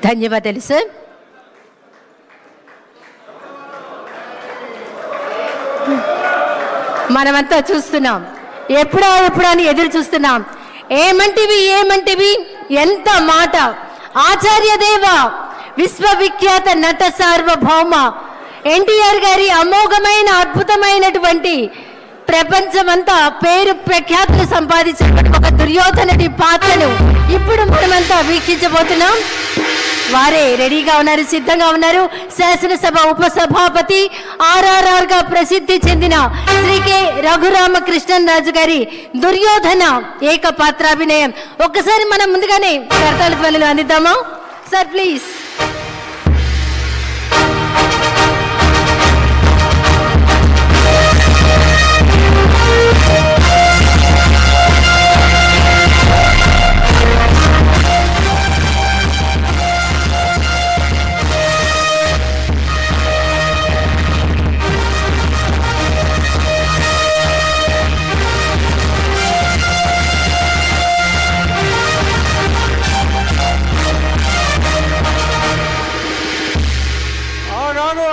ధన్యవాదాలు సార్. మనమంతా చూస్తున్నాం, ఎప్పుడా అని ఎదురు చూస్తున్నాం. ఏమంటివి ఎంత మాట. ఆచార్య దేవ విశ్వవిఖ్యాత నట సార్వభౌమ ఎన్టీఆర్ గారి అమోఘమైన అద్భుతమైనటువంటి ప్రపంచమంతా పేరు ప్రఖ్యాతులు సంపాదించిన ఒక దుర్యోధనుడి పాత్రను ఇప్పుడు మనమంతా వీక్షించబోతున్నాం. వారే రెడీగా ఉన్నారు, సిద్ధంగా ఉన్నారు. శాసనసభ ఉపసభాపతి RRR గా ప్రసిద్ధి చెందిన శ్రీ కె రఘురామకృష్ణన్ రాజు గారి దుర్యోధన ఏకపాత్రాభినయం. ఒక్కసారి మనం ముందుగానే కర్తాళ ధ్వనులు అందిద్దామా సార్, ప్లీజ్.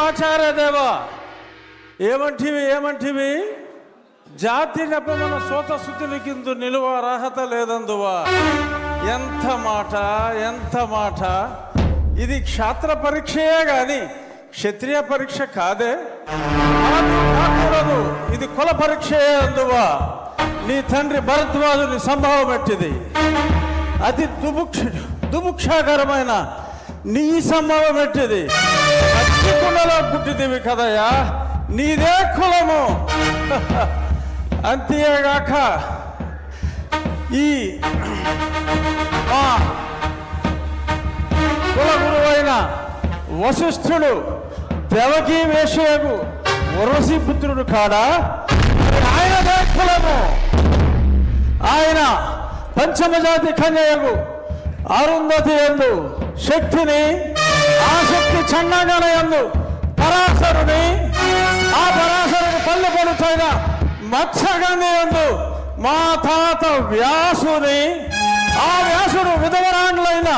ఆచార్య దేవ ఏమంటివి జాతి నెపమన సోత శుద్ధికిందు నిలువ అర్హత లేదందువా. ఎంత మాట. ఇది క్షాత్ర పరీక్షయే గాని క్షత్రియ పరీక్ష కాదే. కాకూడదు, ఇది కుల పరీక్షయే అందువా. నీ తండ్రి భరద్వాజుని సంభవం ఎట్టిది. అతి దుభుక్షాకరమైన నీ సంభవం ఎట్టిది. కులలో పుట్టిదివి కదయ్యా, నీదే కులము. అంతేగాక ఈ కుల గురువైన వశిష్ఠుడు దేవకీ వేషయగు ఉర్వశీ పుత్రుడు కాడా, ఆయనదే కులము. ఆయన పంచమజాతి కన్యయగు అరుంధతి యందు శక్తిని, ఆ శక్తి చండాగణ యందు పరాశరుని, ఆ పరాశరుని పల్లె పలుచైన మత్స్యగంధి యందు మా తాత వ్యాసుని, ఆ వ్యాసుడు విధవరాండ్లైన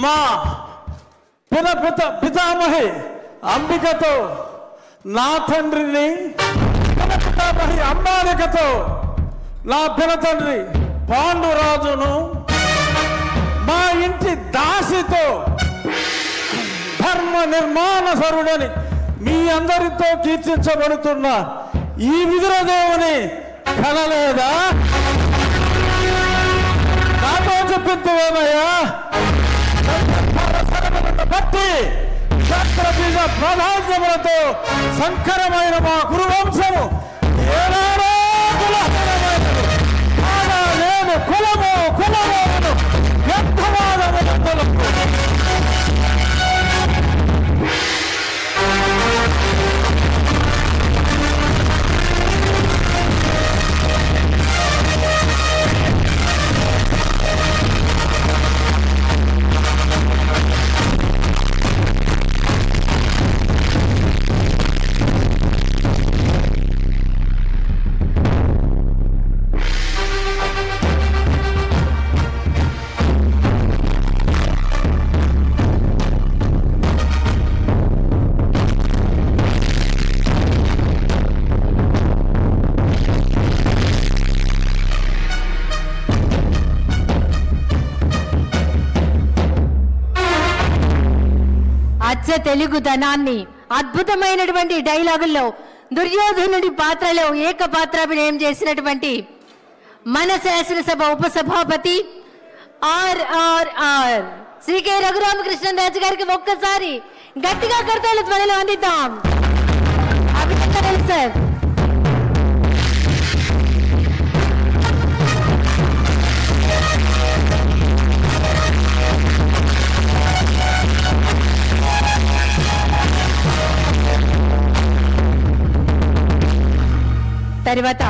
మా పితామహి అంబికతో, నా తండ్రిని పితామహి అంబాలికతో, నా పినతండ్రి పాండురాజును, మా ఇంటి దాసితో ధర్మ నిర్మాణ సరుడని మీ అందరితో కీర్తించబడుతున్న ఈ విదురదేవుని కనలేదా? నాతో చెప్పిందేమయ్యా. బట్టి క్షత్రబీజ ప్రాధాన్యములతో సంకరమైన మా గురువంశము ఏనాడో కులహీనమైనది. కాగా నేను కులము వ్యర్థవాదములకు తెలుగుదనాన్ని అద్భుతమైనటువంటి డైలాగుల్లో దుర్యోధనుడి పాత్రలో ఏకపాత్రాభినయం చేసినటువంటి మన శాసనసభ ఉపసభాపతి RRR శ్రీ కె రఘురామకృష్ణన్ రాజు గారికి ఒక్కసారి గట్టిగా కర్తాళ ధ్వనులు అందిద్దాం. అభినందనలు సార్. తర్వాత